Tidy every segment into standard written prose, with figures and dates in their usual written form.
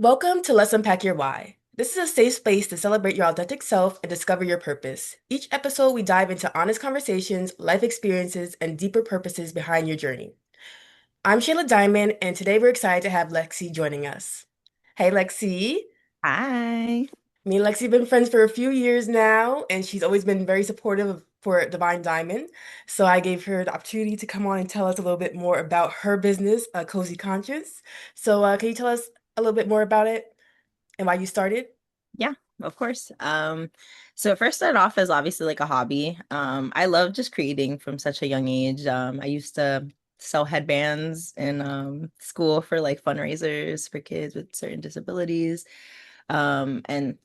Welcome to Let's Unpack Your Why. This is a safe space to celebrate your authentic self and discover your purpose. Each episode, we dive into honest conversations, life experiences, and deeper purposes behind your journey. I'm Shayla Diamond, and today we're excited to have Lexi joining us. Hey, Lexi. Hi. Me and Lexi have been friends for a few years now, and she's always been very supportive for Divine Diamond. So I gave her the opportunity to come on and tell us a little bit more about her business, Cozy Conscious. So, can you tell us a little bit more about it and why you started? Yeah, of course. So it first started off as obviously like a hobby. I love just creating from such a young age. I used to sell headbands in school for like fundraisers for kids with certain disabilities. And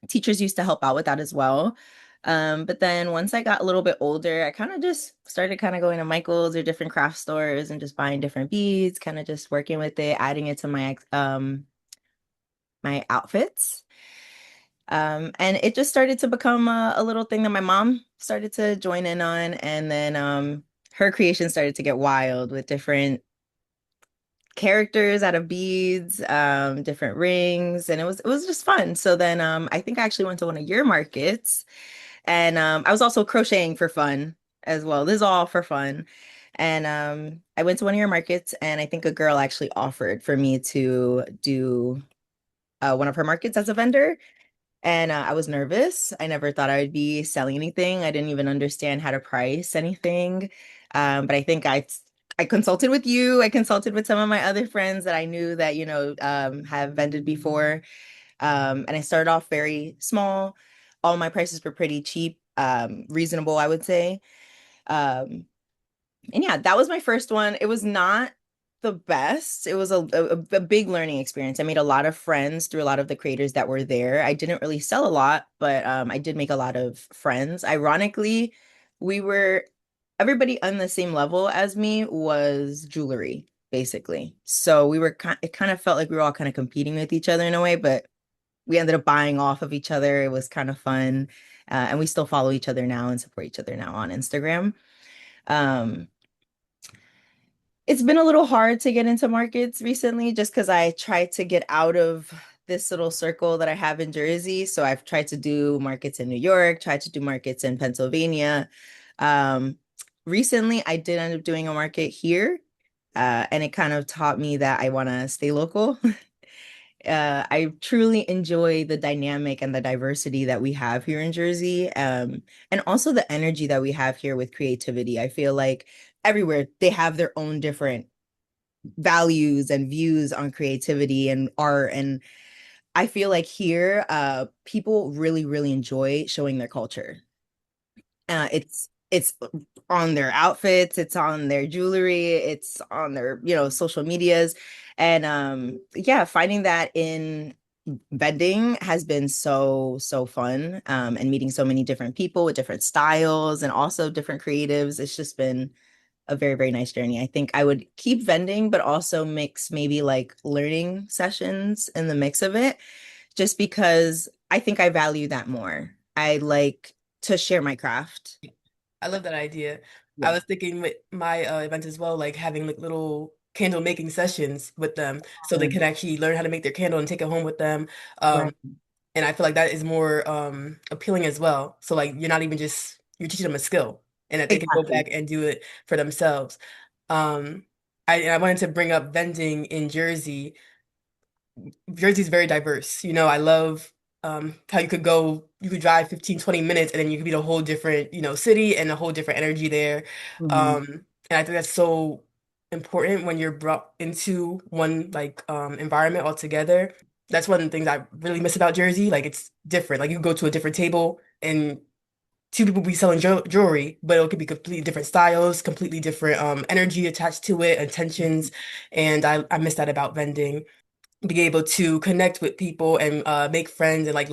teachers used to help out with that as well. But then once I got a little bit older, I kind of just started kind of going to Michael's or different craft stores and just buying different beads, kind of just working with it, adding it to my outfits. And it just started to become a little thing that my mom started to join in on. And then her creation started to get wild with different characters out of beads, different rings, and it was just fun. So then I think I actually went to one of your markets, and I was also crocheting for fun as well. This is all for fun. And I went to one of your markets, and I think a girl actually offered for me to do one of her markets as a vendor. And I was nervous. I never thought I would be selling anything. I didn't even understand how to price anything. But I think I consulted with you. I consulted with some of my other friends that I knew that, have vended before. And I started off very small. All my prices were pretty cheap, reasonable, I would say. Um, and yeah, that was my first one. It was not the best. It was a big learning experience. I made a lot of friends through a lot of the creators that were there. I didn't really sell a lot, but I did make a lot of friends. Ironically, we were everybody on the same level as me was jewelry, basically. So we were it kind of felt like we were all kind of competing with each other in a way, but we ended up buying off of each other. It was kind of fun. And we still follow each other now and support each other now on Instagram. Um, it's been a little hard to get into markets recently just because I tried to get out of this little circle that I have in Jersey. So I've tried to do markets in New York, tried to do markets in Pennsylvania. Um, Recently, I did end up doing a market here, and it kind of taught me that I want to stay local. I truly enjoy the dynamic and the diversity that we have here in Jersey, and also the energy that we have here with creativity. I feel like everywhere they have their own different values and views on creativity and art. And I feel like here, people really, really enjoy showing their culture. It's on their outfits, it's on their jewelry, it's on their, social medias. And yeah, finding that in vending has been so, so fun. And meeting so many different people with different styles and also different creatives. It's just been a very, very nice journey. I think I would keep vending, but also mix maybe like learning sessions in the mix of it, just because I think I value that more. I like to share my craft. I love that idea. I Yeah. was thinking with my events as well, like having like little candle making sessions with them so they Um, can actually learn how to make their candle and take it home with them. Right. Um, and I feel like that is more appealing as well. So like you're not even just you're teaching them a skill and that they can go Exactly. back and do it for themselves. Um, and I wanted to bring up vending in Jersey. Jersey's very diverse. You know, I love how you could drive 15, 20 minutes and then you could be in a whole different, city and a whole different energy there. Mhm. And I think that's so important when you're brought into one like environment altogether. That's one of the things I really miss about Jersey. Like it's different. Like you can go to a different table and two people be selling jewelry, but it could be completely different styles, completely different energy attached to it, intentions. And I miss that about vending being able to connect with people and make friends and like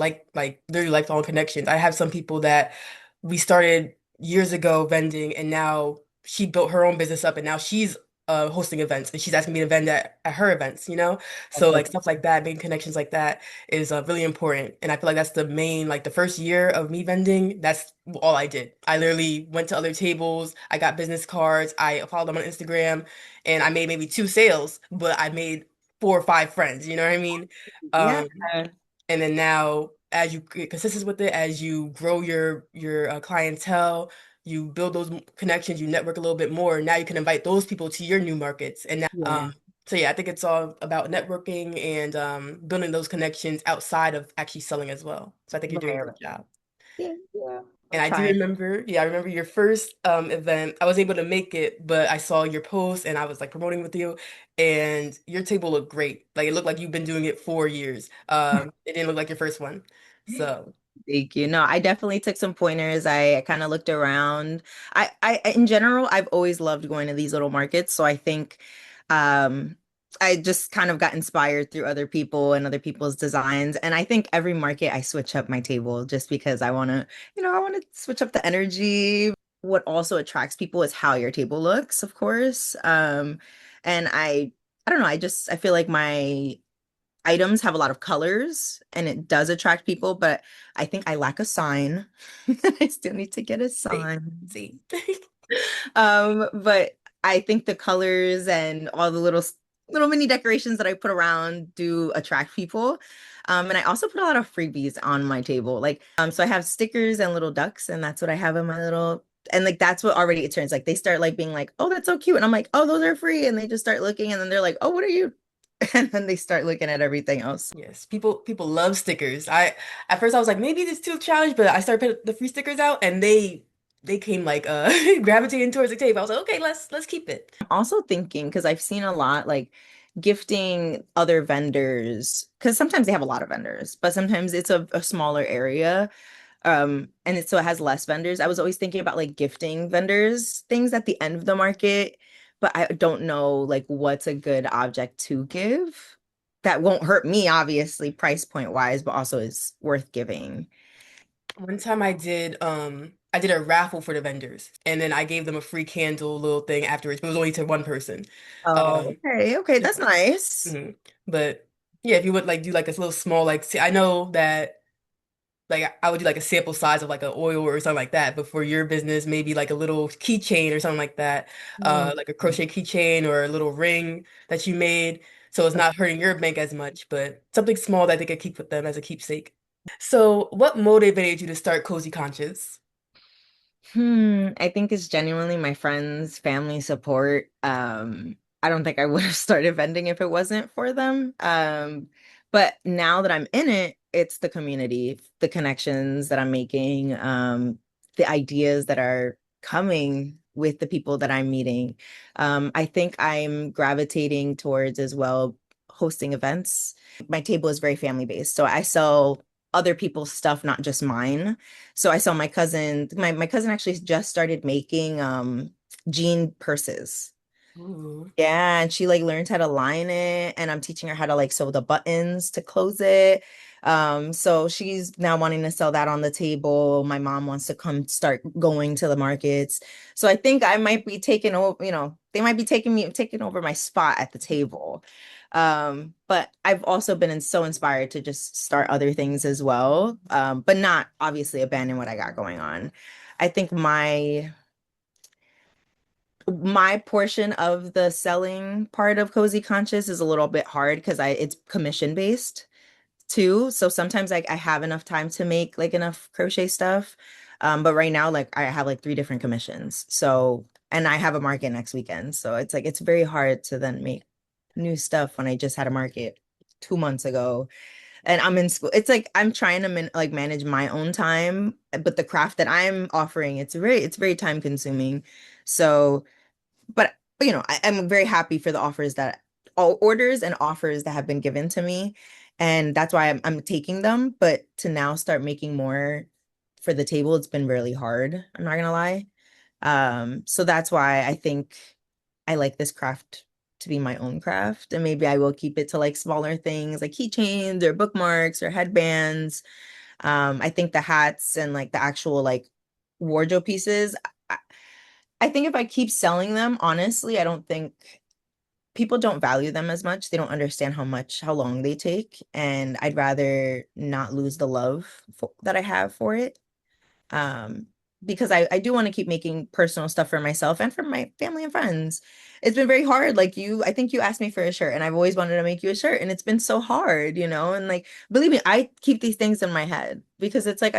literally lifelong connections. I have some people that we started years ago vending, and now she built her own business up, and now she's hosting events, and she's asking me to vend at her events, you know? That's So so like stuff like that, making connections like that is really important. And I feel like that's the main, like the first year of me vending, that's all I did. I literally went to other tables, I got business cards, I followed them on Instagram, and I made maybe two sales, but I made four or five friends, you know what I mean? Yeah. And then now, as you get consistent with it, as you grow your clientele, you build those connections, you network a little bit more. Now you can invite those people to your new markets. And now, Yeah. so yeah, I think it's all about networking and building those connections outside of actually selling as well. So I think you're doing a Right. great job. Yeah. Yeah. And I'm I do trying. remember, yeah, I remember your first event. I was able to make it, but I saw your post and I was like promoting with you, and your table looked great. Like it looked like you've been doing it 4 years. It didn't look like your first one. So Thank you. No, I definitely took some pointers. I kind of looked around. In general, I've always loved going to these little markets. So I think, um, I just kind of got inspired through other people and other people's designs. And I think every market I switch up my table just because I want to, I want to switch up the energy. What also attracts people is how your table looks, of course. And I don't know, I feel like my items have a lot of colors and it does attract people, but I think I lack a sign. I still need to get a see, sign. see. But I think the colors and all the little mini decorations that I put around do attract people. And I also put a lot of freebies on my table. So I have stickers and little ducks, and that's what I have in my little, and like that's what already it turns like they start like being like, oh, that's so cute. And I'm like, oh, those are free. And they just start looking and then they're like, oh, what are you? And then they start looking at everything else. Yes, people love stickers. I At first I was like maybe this too challenge, but I started putting the free stickers out, and they came like gravitating towards the table. I was like, okay, let's keep it. Also thinking, because I've seen a lot like gifting other vendors, because sometimes they have a lot of vendors, but sometimes it's a smaller area. So it has less vendors. I was always thinking about like gifting vendors things at the end of the market, but I don't know like what's a good object to give that won't hurt me, obviously, price point wise, but also is worth giving. One time I did a raffle for the vendors, and then I gave them a free candle little thing afterwards, but it was only to one person. Oh, Um okay, okay, that's nice. mhm. But yeah, if you would like do like a little small like see, I know that like I would do like a sample size of like an oil or something like that, but for your business, maybe like a little keychain or something like that, Hmm. like a crochet keychain or a little ring that you made, so it's not hurting your bank as much, but something small that they could keep with them as a keepsake. So, what motivated you to start Cozy Conscious? I think it's genuinely my friends, family support. I don't think I would have started vending if it wasn't for them. But now that I'm in it, it's the community, the connections that I'm making, the ideas that are coming with the people that I'm meeting. I think I'm gravitating towards as well hosting events. My table is very family based, so I sell other people's stuff, not just mine. So I saw my cousin actually just started making jean purses. Ooh. Yeah, and she like learned how to line it, and I'm teaching her how to like sew the buttons to close it. So she's now wanting to sell that on the table. My mom wants to come start going to the markets. So I think I might be taking over, they might be taking over my spot at the table. But I've also been so inspired to just start other things as well. But not obviously abandon what I got going on. I think my portion of the selling part of Cozy Conscious is a little bit hard because I it's commission based too. So sometimes like I have enough time to make like enough crochet stuff. But right now, like I have like three different commissions. So and I have a market next weekend. So it's like it's very hard to then make new stuff when I just had a market 2 months ago and I'm in school. It's like I'm trying to like manage my own time, but the craft that I'm offering, it's very time consuming. So but I'm very happy for the offers that all orders and offers that have been given to me. And that's why I'm taking them. But to now start making more for the table, it's been really hard. I'm not gonna lie. So that's why I think I like this craft to be my own craft. And maybe I will keep it to like smaller things like keychains or bookmarks or headbands. I think the hats and like the actual like wardrobe pieces. I think if I keep selling them, honestly, I don't think people don't value them as much. They don't understand how long they take, and I'd rather not lose the love that I have for it. Um, because I do want to keep making personal stuff for myself and for my family and friends. It's been very hard. Like you, I think you asked me for a shirt and I've always wanted to make you a shirt and it's been so hard, you know? And like, believe me, I keep these things in my head because it's like,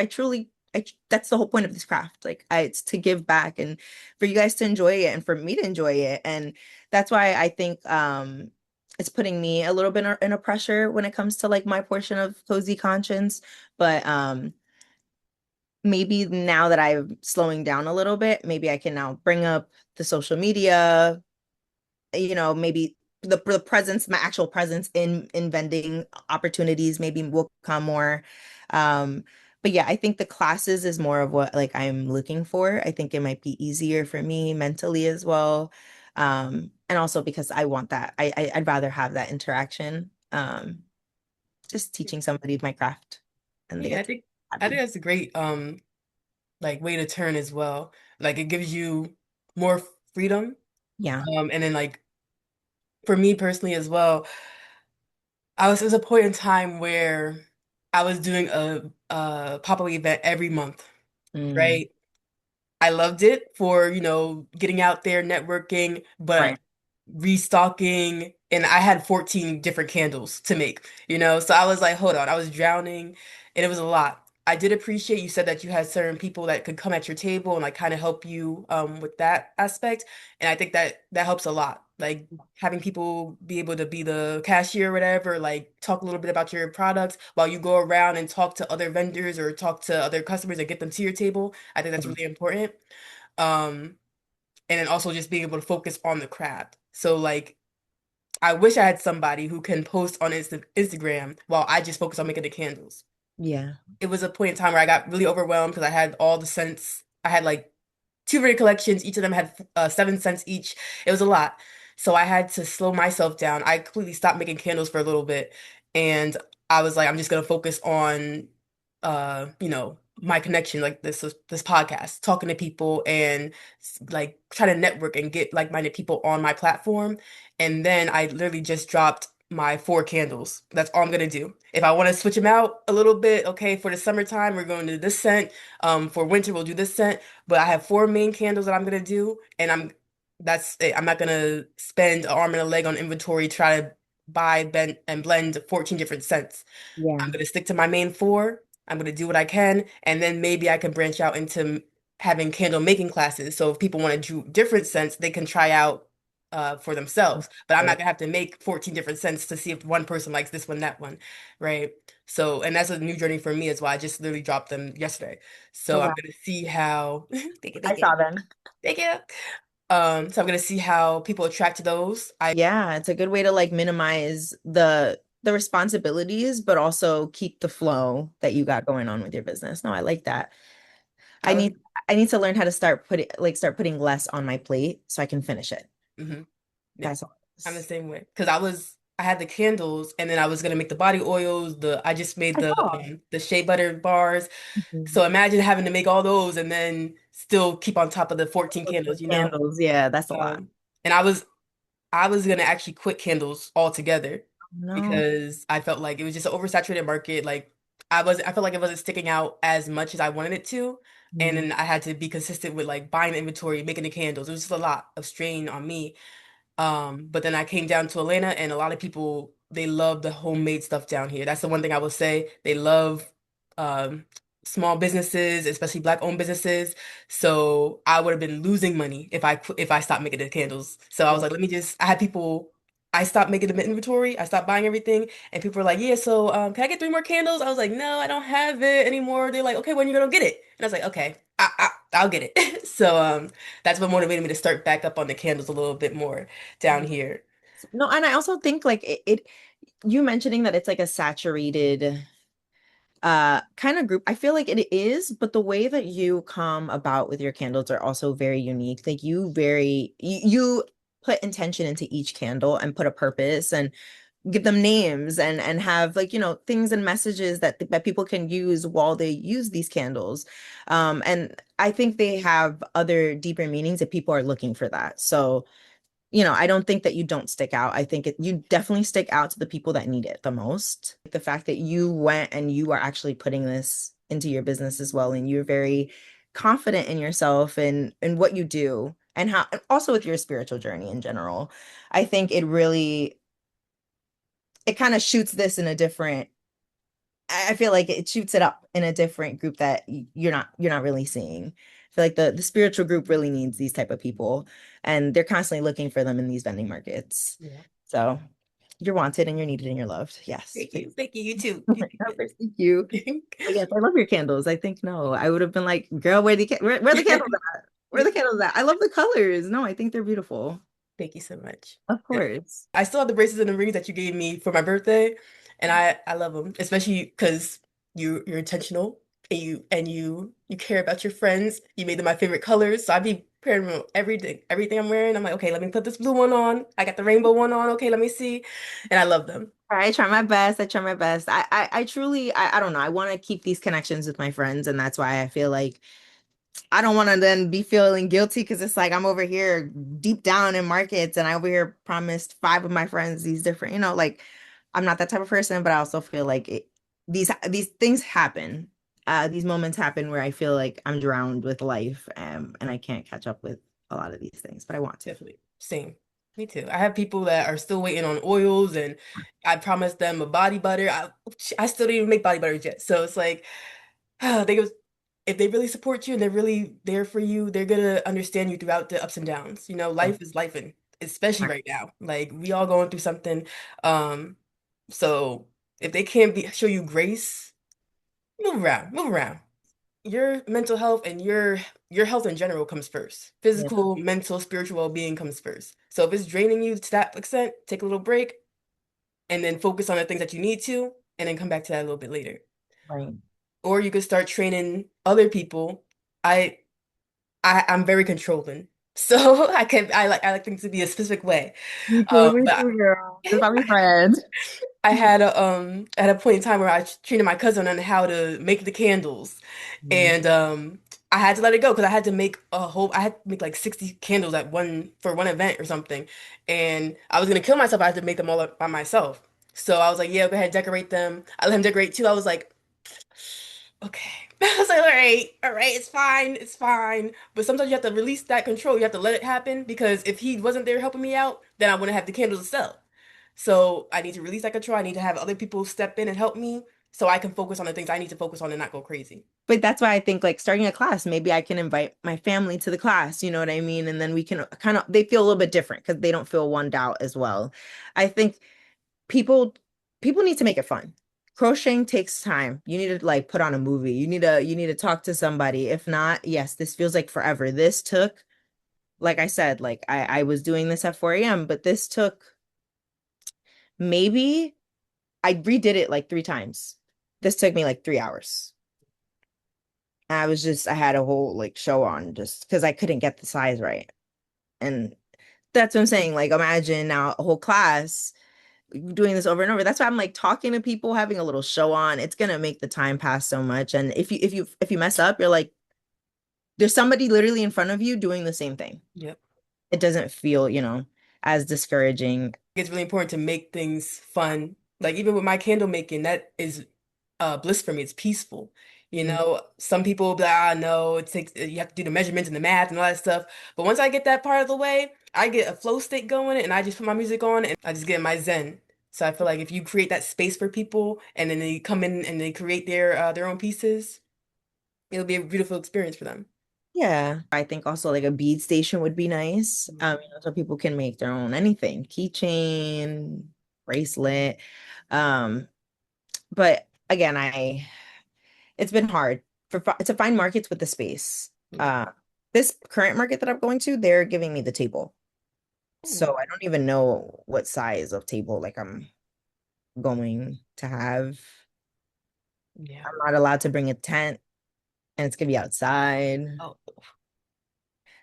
that's the whole point of this craft. Like it's to give back and for you guys to enjoy it and for me to enjoy it. And that's why I think, it's putting me a little bit in a pressure when it comes to like my portion of cozy conscience. But, maybe now that I'm slowing down a little bit, maybe I can now bring up the social media, maybe the presence, my actual presence in vending opportunities maybe will come more. Um, but yeah, I think the classes is more of what like I'm looking for. I think it might be easier for me mentally as well. And also because I want that. I'd rather have that interaction. Just teaching somebody my craft and they Yeah, get to be I think happy. that's a great like way to turn as well. Like it gives you more freedom. Yeah. And then like for me personally as well, there was a point in time where I was doing a pop-up event every month, Mm, right? I loved it for, getting out there, networking, but right. restocking, and I had 14 different candles to make, So I was like, hold on, I was drowning, and it was a lot. I did appreciate you said that you had certain people that could come at your table and like kind of help you with that aspect. And I think that that helps a lot. Like having people be able to be the cashier or whatever, like talk a little bit about your products while you go around and talk to other vendors or talk to other customers and get them to your table. I think that's Yeah. really important. Um, and then also just being able to focus on the craft. So like I wish I had somebody who can post on Instagram while I just focus on making the candles. Yeah. It was a point in time where I got really overwhelmed because I had all the scents. I had like two very collections. Each of them had 7 cents each. It was a lot. So I had to slow myself down. I completely stopped making candles for a little bit. And I was like, I'm just gonna focus on my connection, like this podcast, talking to people and like trying to network and get like-minded people on my platform. And then I literally just dropped my 4 candles. That's all I'm gonna do. If I want to switch them out a little bit, okay, for the summertime, we're going to this scent. For winter, we'll do this scent. But I have 4 main candles that I'm gonna do, and that's it. I'm not gonna spend an arm and a leg on inventory, try to buy, bend, and blend 14 different scents. I'm Yeah. gonna stick to my main 4. I'm gonna do what I can, and then maybe I can branch out into having candle making classes. So if people want to do different scents, they can try out for themselves. But I'm not gonna have to make 14 different scents to see if one person likes this one, that one, right? So, and that's a new journey for me as well. I just literally dropped them yesterday. Oh, So I'm wow. gonna see how thank you, I thank you, saw them. thank you. So I'm gonna see how people attract to those. Yeah, it's a good way to like minimize the responsibilities, but also keep the flow that you got going on with your business. No, I like that. I I was need I need to learn how to start putting less on my plate so I can finish it. mhm. Yeah, That's all. I'm the same way. Because I had the candles, and then I was gonna make the body oils. I just made I saw. the shea butter bars. Mhm. So imagine having to make all those and then still keep on top of the 14 candles, Candles, yeah, that's a lot. And I was gonna actually quit candles altogether No. because I felt like it was just an oversaturated market. Like I felt like it wasn't sticking out as much as I wanted it to. And Mm. then I had to be consistent with like buying the inventory, making the candles. It was just a lot of strain on me. But then I came down to Atlanta and a lot of people they love the homemade stuff down here. That's the one thing I will say. They love um small businesses, especially black owned businesses. So I would have been losing money if I stopped making the candles. So I was Yeah. like, let me just I had people I stopped making the inventory, I stopped buying everything, and people were like, yeah, so can I get 3 more candles? I was like, no, I don't have it anymore. They're like, okay, when you gonna get it? And I was like, okay, I'll get it. So that's what motivated me to start back up on the candles a little bit more down here. No, and I also think like you mentioning that it's like a saturated kind of group. I feel like it is, but the way that you come about with your candles are also very unique. Like you put intention into each candle and put a purpose and give them names and have like things and messages that people can use while they use these candles. And I think they have other deeper meanings if people are looking for that. So I don't think that you don't stick out. I think you definitely stick out to the people that need it the most. The fact that you went and you are actually putting this into your business as well, and you're very confident in yourself and what you do and how and also with your spiritual journey in general. I think it kind of shoots this in a different I feel like it shoots it up in a different group that you're not really seeing. I feel like the spiritual group really needs these type of people and they're constantly looking for them in these vending markets. Yeah. So you're wanted and you're needed and you're loved. Yes, Thank you. please. Thank you. You too. You Thank you. too. But yes, I love your candles. I think no, I would have been like, girl, where the candles at? Where the candles at? I love the colors. No, I think they're beautiful. Thank you so much. Of Yeah. course. I still have the bracelets and the rings that you gave me for my birthday, and I love them, especially because you're intentional and you care about your friends. You made them my favorite colors, so I be pairing them with everything I'm wearing. I'm like, okay, let me put this blue one on. I got the rainbow one on. Okay, let me see, and I love them. I try my best. I try my best. I truly, I don't know. I want to keep these connections with my friends, and that's why I feel like I don't want to then be feeling guilty because it's like I'm over here deep down in markets, and I over here promised five of my friends these different, like I'm not that type of person, but I also feel like these things happen. These moments happen where I feel like I'm drowned with life, and I can't catch up with a lot of these things, but I want to. Definitely, same. Me too. I have people that are still waiting on oils, and I promised them a body butter. I still didn't even make body butter yet, so it's like. They go, if they really support you and they're really there for you, they're gonna understand you throughout the ups and downs. Yeah. Life is life, and especially right now. Like we all going through something. Um, so if they can't be show you grace, move around, move around. Your mental health and your health in general comes first. Yeah. Physical, mental, spiritual well-being comes first. So if it's draining you to that extent, take a little break and then focus on the things that you need to, and then come back to that a little bit later. Right. Or you could start training other people. I I'm very controlling. So I like things to be a specific way. Me But too, girl. That's why we friends. I had a point in time where I trained my cousin on how to make the candles. Mhm. And I had to let it go because I had to make like 60 candles at one for one event or something. And I was gonna kill myself. I had to make them all up by myself. So I was like, yeah, go ahead, decorate them. I let him decorate too. I was like, okay. I was like, all right, it's fine, it's fine. But sometimes you have to release that control. You have to let it happen because if he wasn't there helping me out, then I wouldn't have the candles to sell. So I need to release that control. I need to have other people step in and help me so I can focus on the things I need to focus on and not go crazy. But that's why I think like starting a class, maybe I can invite my family to the class, you know what I mean? And then we can kind of they feel a little bit different because they don't feel one out as well. I think people people need to make it fun. Crocheting takes time. You need to like put on a movie. You need to talk to somebody. If not, yes, this feels like forever. This took, like I said, like I was doing this at 4 a.m., but this took maybe I redid it like 3 times. This took me like 3 hours. I had a whole like show on just because I couldn't get the size right. And that's what I'm saying. Like, imagine now a whole class doing this over and over. That's why I'm like talking to people, having a little show on. It's gonna make the time pass so much. And if you mess up, you're like, there's somebody literally in front of you doing the same thing. Yep. It doesn't feel, as discouraging. It's really important to make things fun. Like even with my candle making, that is bliss for me. It's peaceful. Mhm. Some people will be like, ah, no, it takes you have to do the measurements and the math and all that stuff. But once I get that part of the way, I get a flow state going and I just put my music on and I just get in my zen. So I feel like if you create that space for people and then they come in and they create their own pieces, it'll be a beautiful experience for them. Yeah. I think also like a bead station would be nice. So people can make their own anything, keychain, bracelet. Um, but again, it's been hard to find markets with the space. Yeah. Uh, this current market that I'm going to, they're giving me the table. Ooh, So I don't even know what size of table like I'm going to have. yeah. I'm not allowed to bring a tent and it's gonna be outside. Oh,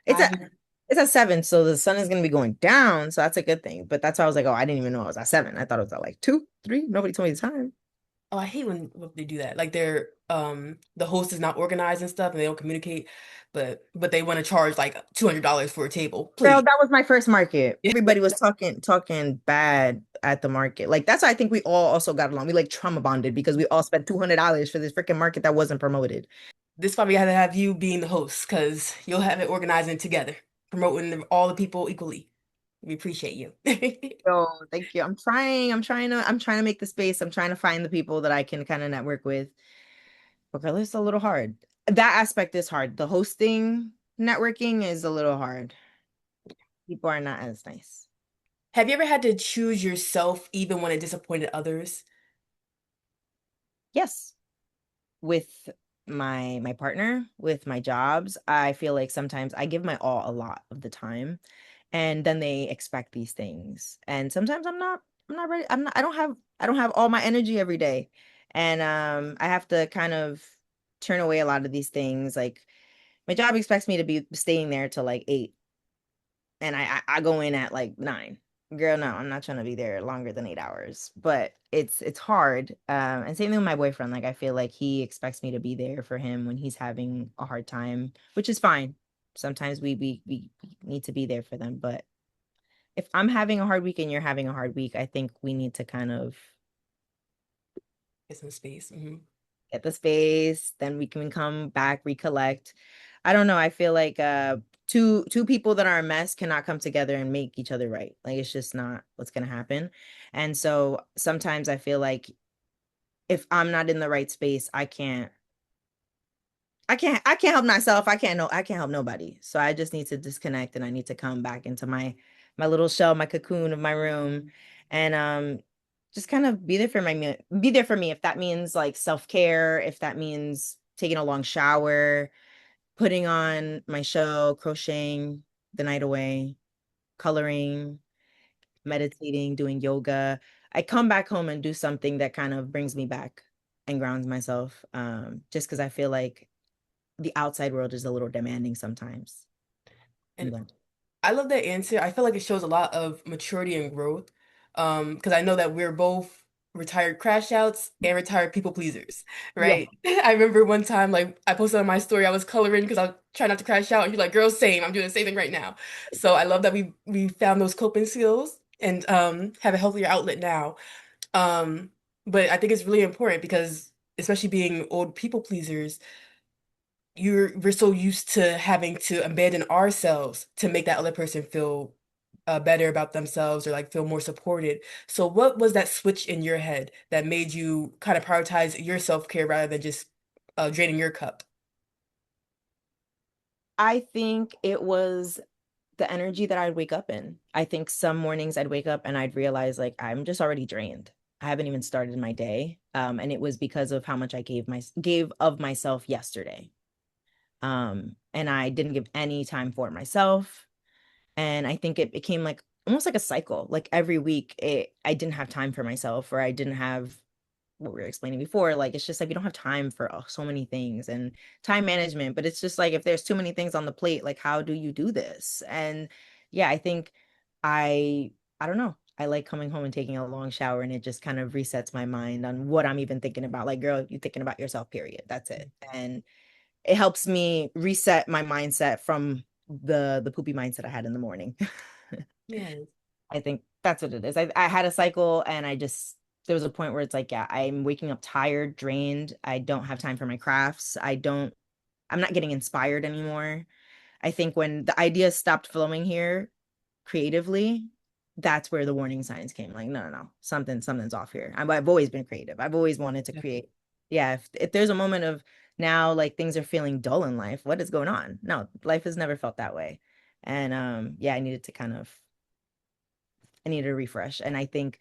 It's a I it's at 7, so the sun is gonna be going down, so that's a good thing. But that's why I was like, oh, I didn't even know it was at 7. I thought it was at like 2, 3. Nobody told me the time. Oh, I hate when they do that. Like they're the host is not organized and stuff and they don't communicate, but they want to charge like $200 for a table. Girl, Please. that was my first market. Yeah. Everybody was talking bad at the market. Like that's why I think we all also got along. We like trauma bonded because we all spent $200 for this freaking market that wasn't promoted. this is why we had to have you being the host because you'll have it organizing together, promoting all the people equally. We appreciate you. Oh, thank you. I'm trying to make the space. I'm trying to find the people that I can kind of network with. Okay, it's a little hard. That aspect is hard. The hosting networking is a little hard. People are not as nice. Have you ever had to choose yourself even when it disappointed others? Yes, with my partner, with my jobs, I feel like sometimes I give my all a lot of the time, and then they expect these things. And sometimes I'm not ready. I don't have all my energy every day. And I have to kind of turn away a lot of these things. Like my job expects me to be staying there till like 8, and I go in at like 9. Girl, no, I'm not trying to be there longer than 8 hours. But it's hard. And same thing with my boyfriend. Like I feel like he expects me to be there for him when he's having a hard time, which is fine. Sometimes we need to be there for them. But if I'm having a hard week and you're having a hard week, I think we need to kind of Get some space. Hmm. get the space, then we can come back, recollect. I don't know. I feel like two people that are a mess cannot come together and make each other right. Like it's just not what's gonna happen. And so sometimes I feel like if I'm not in the right space, I can't help myself. I can't help nobody. So I just need to disconnect and I need to come back into my little shell, my cocoon of my room, and just kind of be there for me if that means like self-care, if that means taking a long shower, putting on my show, crocheting the night away, coloring, meditating, doing yoga. I come back home and do something that kind of brings me back and grounds myself, just because I feel like the outside world is a little demanding sometimes. And Yeah. I love that answer. I feel like it shows a lot of maturity and growth. Because I know that we're both retired crash outs and retired people pleasers, Yeah. right? I remember one time, like I posted on my story, I was coloring because I was trying not to crash out, and you're like, "Girl, same. I'm doing the same thing right now." So I love that we found those coping skills and have a healthier outlet now. Um, but I think it's really important because, especially being old people pleasers, we're so used to having to abandon ourselves to make that other person feel better about themselves or like feel more supported. So what was that switch in your head that made you kind of prioritize your self-care rather than just draining your cup? I think it was the energy that I'd wake up in. I think some mornings I'd wake up and I'd realize like I'm just already drained. I haven't even started my day. And it was because of how much I gave of myself yesterday. And I didn't give any time for myself. And I think it became like almost like a cycle. Like every week I didn't have time for myself, or I didn't have what we were explaining before. Like it's just like we don't have time for so many things and time management. But it's just like if there's too many things on the plate, like how do you do this? And yeah, I think I I don't know. I like coming home and taking a long shower, and it just kind of resets my mind on what I'm even thinking about. Like, girl, you thinking about yourself, period. That's it. And it helps me reset my mindset from the poopy mindset I had in the morning. Yes. I think that's what it is. I had a cycle, and I just there was a point where it's like, yeah, I'm waking up tired, drained. I don't have time for my crafts. I'm not getting inspired anymore. I think when the ideas stopped flowing here creatively, that's where the warning signs came. Like, no, no, no, something's off here. I've always been creative. I've always wanted to create. Yeah, if there's a moment of now like things are feeling dull in life, what is going on? No, life has never felt that way. And yeah, I needed a refresh. And I think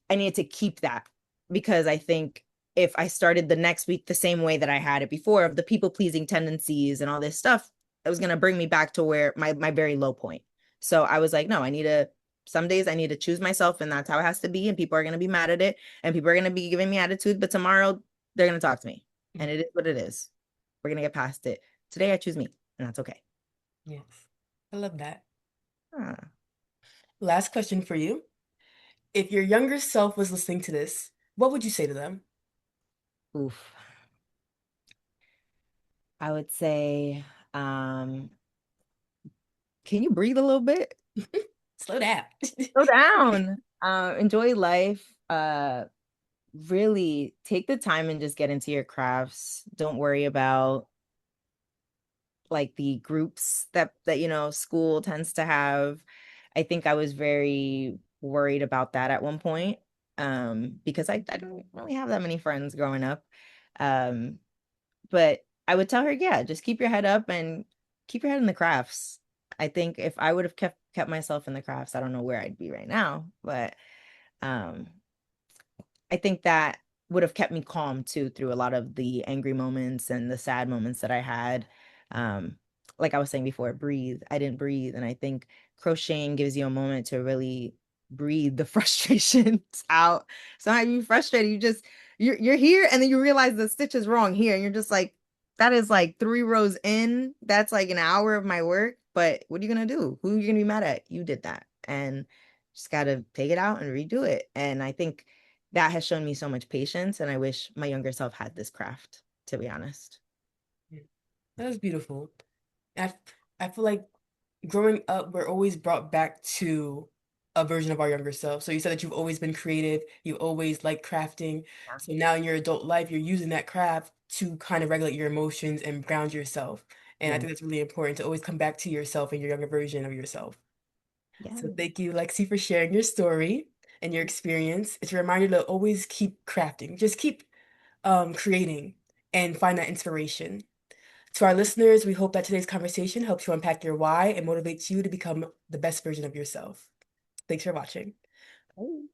I needed to keep that, because I think if I started the next week the same way that I had it before, of the people pleasing tendencies and all this stuff, it was going to bring me back to where my very low point. So I was like, no, some days I need to choose myself, and that's how it has to be. And people are going to be mad at it, and people are going to be giving me attitude, but tomorrow they're going to talk to me, and Mhm. it is what it is. We're going to get past it. Today I choose me, and that's okay. Yes. I love that. Ah, Last question for you. If your younger self was listening to this, what would you say to them? oof. I would say, um, can you breathe a little bit? Slow down. Slow down. Enjoy life. Really take the time and just get into your crafts. Don't worry about like the groups that school tends to have. I think I was very worried about that at one point, because I don't really have that many friends growing up. Um, but I would tell her, yeah, just keep your head up and keep your head in the crafts. I think if I would have kept myself in the crafts, I don't know where I'd be right now, but um I think that would have kept me calm too through a lot of the angry moments and the sad moments that I had. Um, like I was saying before, breathe. I didn't breathe. And I think crocheting gives you a moment to really breathe the frustrations out. Sometimes you're frustrated, you're here and then you realize the stitch is wrong here. And you're just like, that is like 3 rows in. That's like an hour of my work. But what are you gonna do? Who are you gonna be mad at? You did that. And just gotta take it out and redo it. And I think that has shown me so much patience, and I wish my younger self had this craft, to be honest. Yeah. That was beautiful. I, I feel like growing up, we're always brought back to a version of our younger self. So you said that you've always been creative, you always liked crafting. Yeah. So now in your adult life, you're using that craft to kind of regulate your emotions and ground yourself. And I Yeah. think that's really important to always come back to yourself and your younger version of yourself. Yeah. So thank you, Lexi, for sharing your story and your experience. It's a reminder to always keep crafting, just keep creating and find that inspiration. To our listeners, we hope that today's conversation helps you unpack your why and motivates you to become the best version of yourself. Thanks for watching. Oh.